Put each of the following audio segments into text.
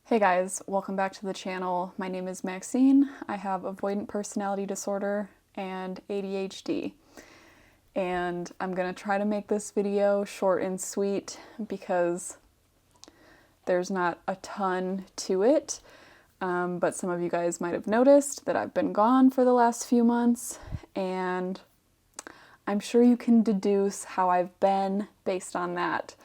Hey guys, welcome back to the channel. My name is Maxine. I have avoidant personality disorder and ADHD. And I'm gonna try to make this video short and sweet because there's not a ton to it. But some of you guys might have noticed that I've been gone for the last few months, and I'm sure you can deduce how I've been based on that.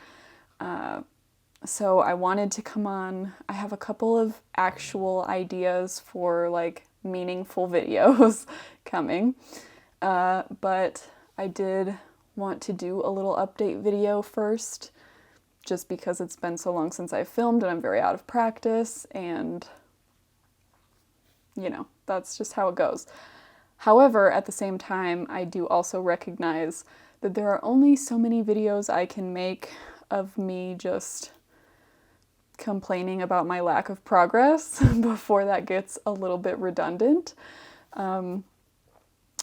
So I wanted to come on. I have a couple of actual ideas for like meaningful videos coming, but I did want to do a little update video first, just because it's been so long since I filmed and I'm very out of practice, and you know, that's just how it goes. However, at the same time, I do also recognize that there are only so many videos I can make of me just complaining about my lack of progress before that gets a little bit redundant.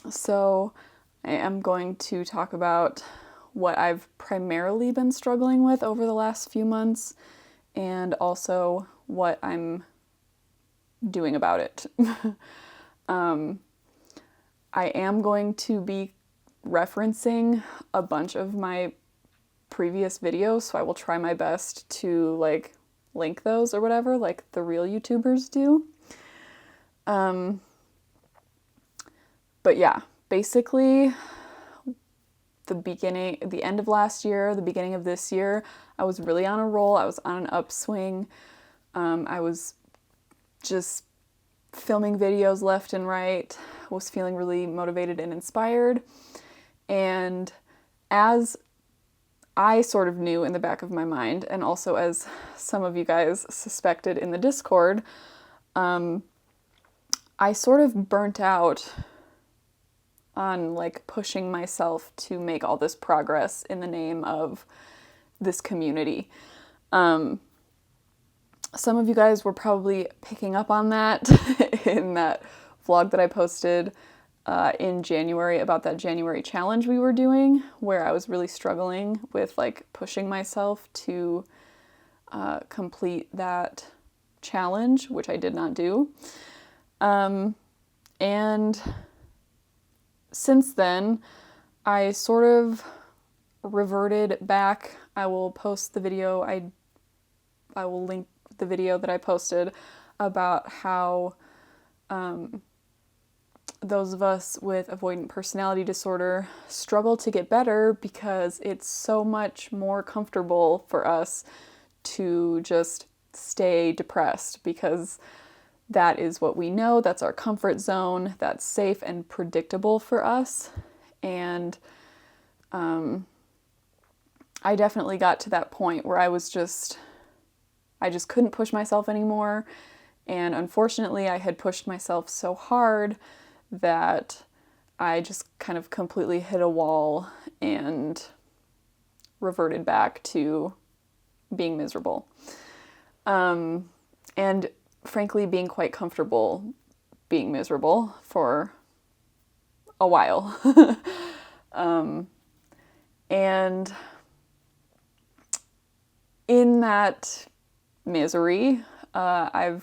So I am going to talk about what I've primarily been struggling with over the last few months, and also what I'm doing about it. I am going to be referencing a bunch of my previous videos, so I will try my best to like link those or whatever, like the real YouTubers do. But yeah, basically the end of last year, the beginning of this year, I was really on a roll. I was on an upswing. I was just filming videos left and right. I was feeling really motivated and inspired. And as I sort of knew in the back of my mind, and also as some of you guys suspected in the Discord, I sort of burnt out on like pushing myself to make all this progress in the name of this community. Some of you guys were probably picking up on that in that vlog that I posted in January about that January challenge we were doing, where I was really struggling with like pushing myself to complete that challenge, which I did not do. And since then, I sort of reverted back. I will post the video, I will link the video that I posted about how those of us with avoidant personality disorder struggle to get better because it's so much more comfortable for us to just stay depressed, because that is what we know, that's our comfort zone, that's safe and predictable for us. And I definitely got to that point where I just couldn't push myself anymore. And unfortunately, I had pushed myself so hard that I just kind of completely hit a wall and reverted back to being miserable. And frankly, being quite comfortable being miserable for a while. And in that misery, I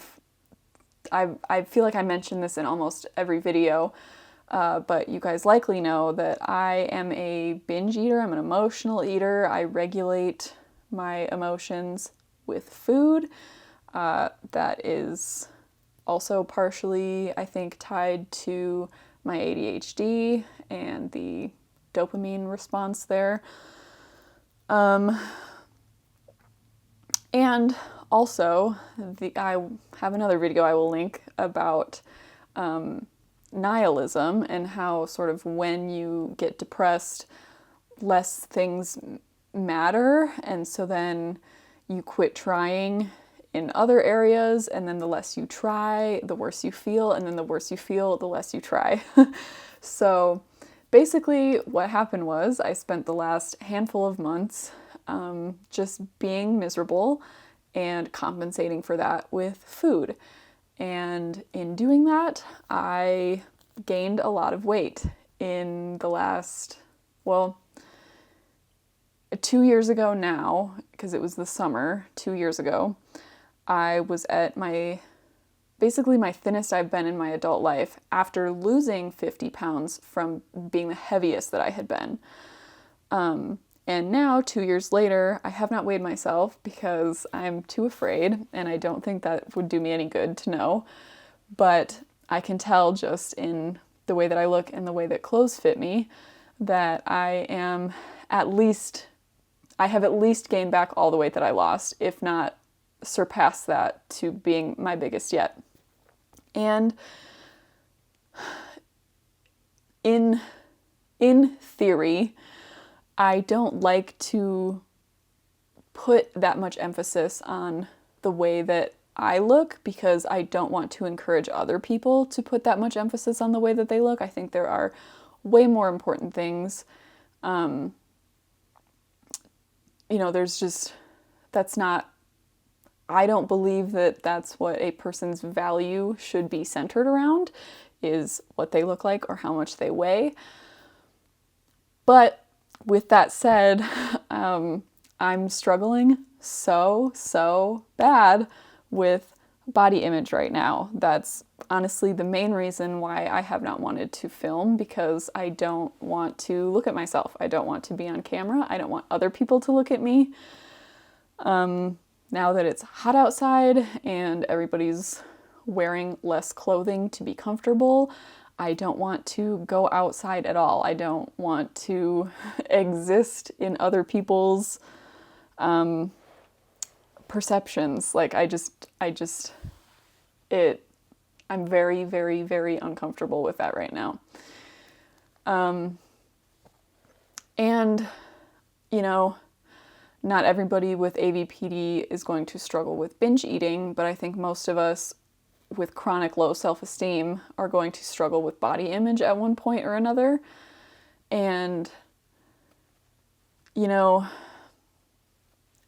feel like I mention this in almost every video, but you guys likely know that I am a binge eater. I'm an emotional eater. I regulate my emotions with food. That is also partially, I think, tied to my ADHD and the dopamine response there. And also, I have another video I will link about nihilism, and how sort of when you get depressed, less things matter, and so then you quit trying in other areas, and then the less you try, the worse you feel, and then the worse you feel, the less you try. So basically what happened was I spent the last handful of months just being miserable and compensating for that with food. And in doing that, I gained a lot of weight in the last, 2 years ago now, because it was the summer 2 years ago. I was at basically my thinnest I've been in my adult life after losing 50 pounds from being the heaviest that I had been. And now, 2 years later, I have not weighed myself because I'm too afraid, and I don't think that would do me any good to know. But I can tell just in the way that I look and the way that clothes fit me that I have at least gained back all the weight that I lost, if not surpassed that to being my biggest yet. And in theory, I don't like to put that much emphasis on the way that I look because I don't want to encourage other people to put that much emphasis on the way that they look. I think there are way more important things. I don't believe that that's what a person's value should be centered around, is what they look like or how much they weigh. But with that said, I'm struggling so bad with body image right now. That's honestly the main reason why I have not wanted to film, because I don't want to look at myself. I don't want to be on camera. I don't want other people to look at me. Now that it's hot outside and everybody's wearing less clothing to be comfortable, I don't want to go outside at all. I don't want to exist in other people's perceptions. Like I'm very, very, very uncomfortable with that right now. And, not everybody with AvPD is going to struggle with binge eating, but I think most of us with chronic low self-esteem are going to struggle with body image at one point or another. And, and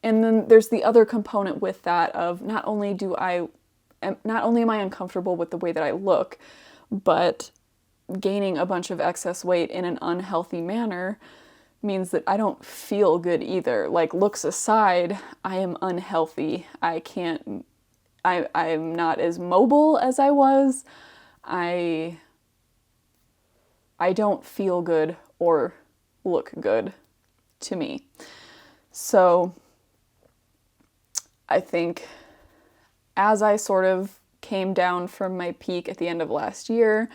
then there's the other component with that of not only am I uncomfortable with the way that I look, but gaining a bunch of excess weight in an unhealthy manner means that I don't feel good either. Like, looks aside, I am unhealthy. I'm not as mobile as I was. I don't feel good or look good to me. So I think as I sort of came down from my peak at the end of last year,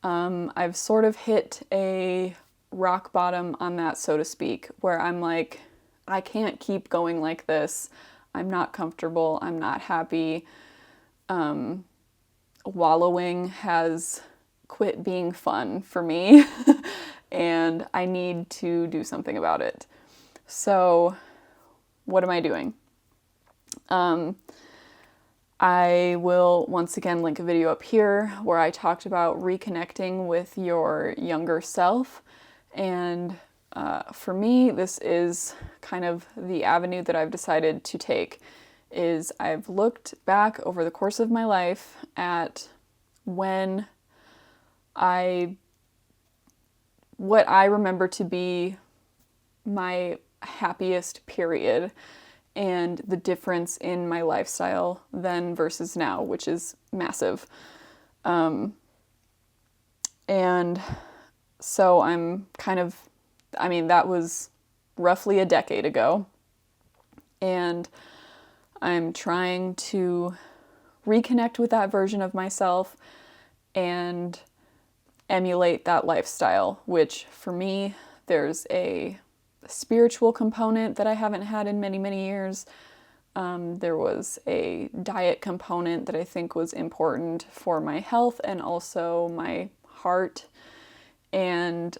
I've sort of hit a rock bottom on that, so to speak, where I'm like, I can't keep going like this. I'm not comfortable. I'm not happy. Wallowing has quit being fun for me and I need to do something about it. So what am I doing? I will once again link a video up here where I talked about reconnecting with your younger self. And for me, this is kind of the avenue that I've decided to take. Is I've looked back over the course of my life at what I remember to be my happiest period, and the difference in my lifestyle then versus now, which is massive. And so that was roughly a decade ago, and I'm trying to reconnect with that version of myself and emulate that lifestyle, which for me, there's a spiritual component that I haven't had in many, many years. There was a diet component that I think was important for my health and also my heart. And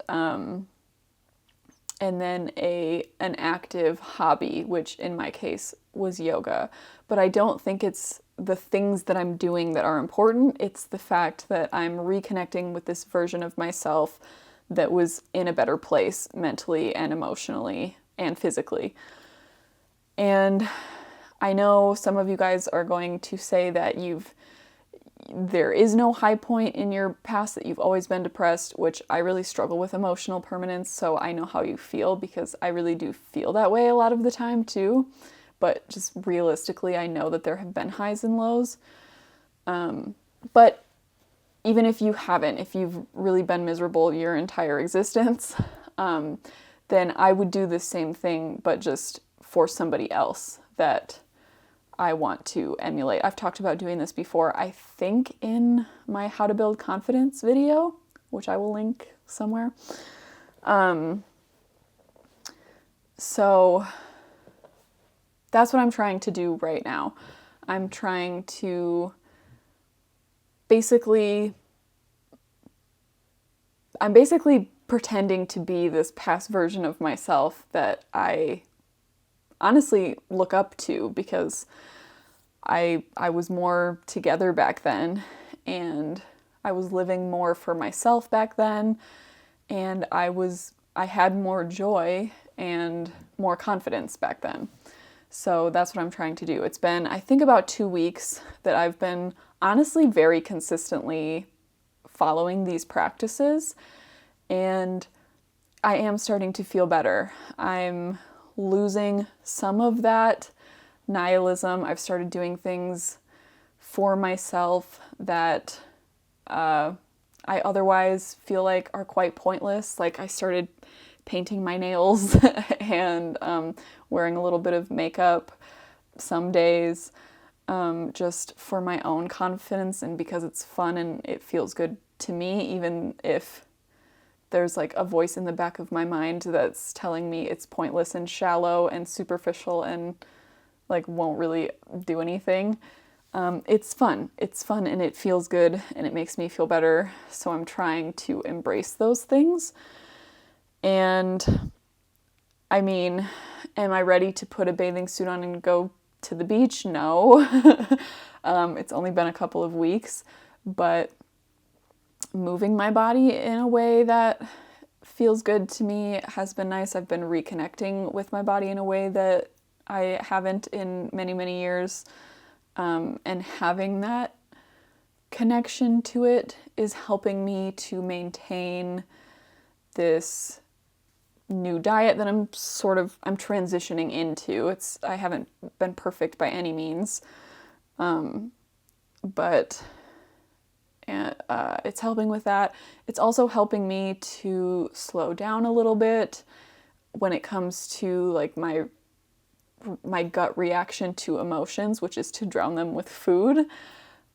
then an active hobby, which in my case was yoga. But I don't think it's the things that I'm doing that are important. It's the fact that I'm reconnecting with this version of myself that was in a better place mentally and emotionally and physically. And I know some of you guys are going to say that there is no high point in your past, that you've always been depressed, which I really struggle with emotional permanence, so I know how you feel because I really do feel that way a lot of the time too. but just realistically, I know that there have been highs and lows. But even if you haven't, if you've really been miserable your entire existence, then I would do the same thing, but just for somebody else that I want to emulate. I've talked about doing this before, I think in my How to Build Confidence video, which I will link somewhere. So that's what I'm trying to do right now. I'm trying to I'm basically pretending to be this past version of myself that I honestly look up to, because I was more together back then, and I was living more for myself back then, and I had more joy and more confidence back then. So that's what I'm trying to do. It's been, I think, about 2 weeks that I've been honestly very consistently following these practices, and I am starting to feel better. I'm losing some of that nihilism. I've started doing things for myself that I otherwise feel like are quite pointless. Like I started painting my nails and wearing a little bit of makeup some days, just for my own confidence and because it's fun and it feels good to me, even if there's like a voice in the back of my mind that's telling me it's pointless and shallow and superficial and like won't really do anything. It's fun and it feels good and it makes me feel better. So I'm trying to embrace those things. And I mean, am I ready to put a bathing suit on and go to the beach? No. It's only been a couple of weeks, but moving my body in a way that feels good to me has been nice. I've been reconnecting with my body in a way that I haven't in many, many years. And having that connection to it is helping me to maintain this new diet that I'm transitioning into. I haven't been perfect by any means, but it's helping with that. It's also helping me to slow down a little bit when it comes to like my gut reaction to emotions, which is to drown them with food.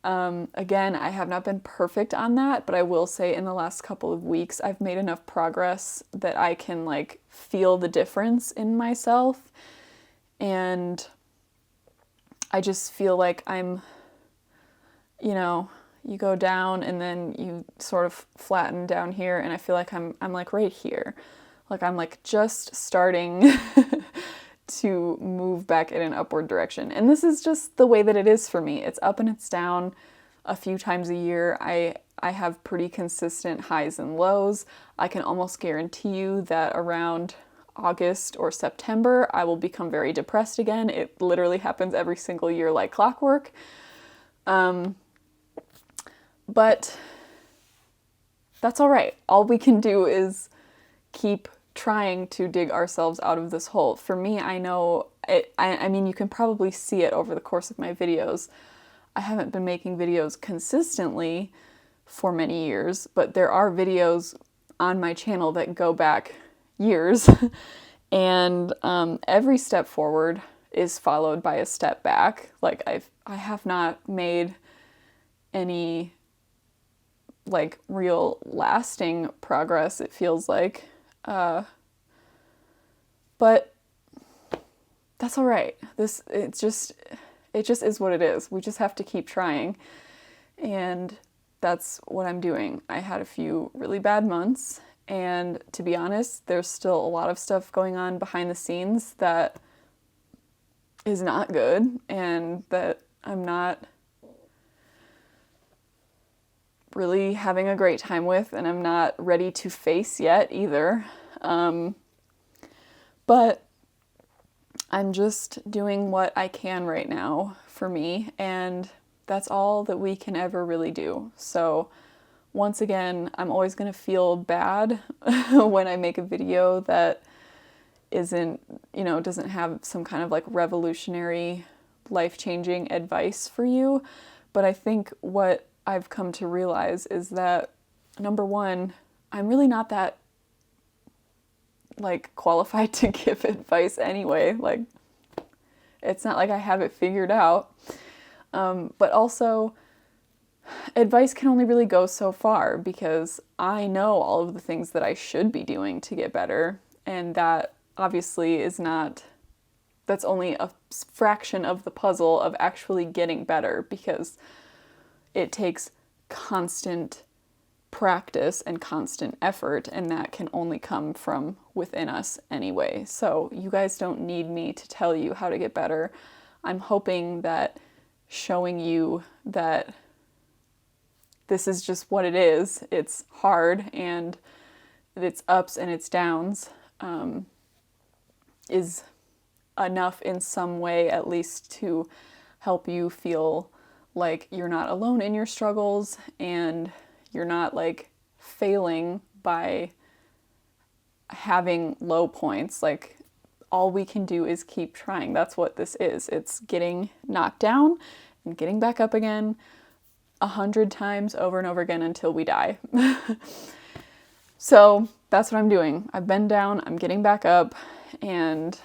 Again, I have not been perfect on that, but I will say in the last couple of weeks, I've made enough progress that I can like feel the difference in myself. And I just feel like I'm, you go down and then you sort of flatten down here, and I feel like I'm like right here. Like I'm like just starting to move back in an upward direction. And this is just the way that it is for me. It's up and it's down a few times a year. I have pretty consistent highs and lows. I can almost guarantee you that around August or September, I will become very depressed again. It literally happens every single year like clockwork. But that's all right. All we can do is keep trying to dig ourselves out of this hole. For me, I know it, I mean, you can probably see it over the course of my videos. I haven't been making videos consistently for many years, but there are videos on my channel that go back years. And every step forward is followed by a step back. Like I have not made any like real lasting progress, it feels like. But that's all right. It just is what it is. We just have to keep trying. And that's what I'm doing. I had a few really bad months, and to be honest, there's still a lot of stuff going on behind the scenes that is not good and that I'm not really having a great time with, and I'm not ready to face yet either. But I'm just doing what I can right now for me, and that's all that we can ever really do. So once again, I'm always going to feel bad when I make a video that isn't, doesn't have some kind of like revolutionary, life-changing advice for you. But I think what I've come to realize is that, number one, I'm really not that like qualified to give advice anyway. Like, it's not like I have it figured out. But also, advice can only really go so far, because I know all of the things that I should be doing to get better. And that obviously that's only a fraction of the puzzle of actually getting better, because it takes constant practice and constant effort, and that can only come from within us anyway. So you guys don't need me to tell you how to get better. I'm hoping that showing you that this is just what it is. It's hard, and it's ups and it's downs, is enough in some way, at least, to help you feel like you're not alone in your struggles, and you're not like failing by having low points. Like, all we can do is keep trying. That's what this is. It's getting knocked down and getting back up again 100 times over and over again until we die. So that's what I'm doing. I've been down, I'm getting back up, and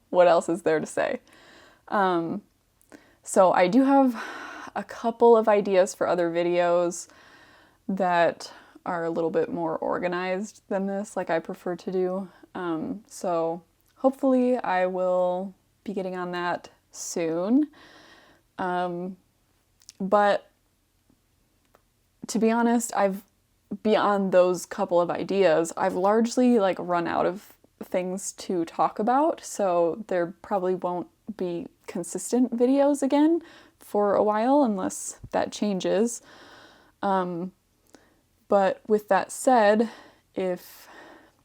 what else is there to say? So I do have a couple of ideas for other videos that are a little bit more organized than this, like I prefer to do. So hopefully I will be getting on that soon. But to be honest, beyond those couple of ideas, I've largely like run out of things to talk about, so there probably won't be consistent videos again for a while unless that changes. But with that said, if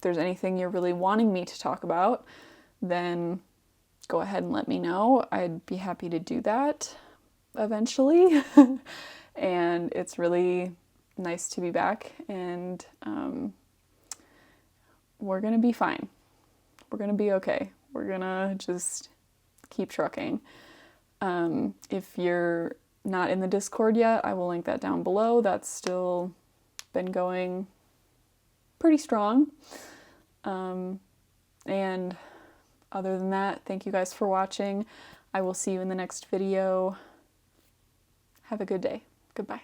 there's anything you're really wanting me to talk about, then go ahead and let me know. I'd be happy to do that eventually. And it's really nice to be back, and we're gonna be fine. We're gonna be okay. We're gonna just keep trucking. If you're not in the Discord yet, I will link that down below. That's still been going pretty strong. And other than that, thank you guys for watching. I will see you in the next video. Have a good day. Goodbye.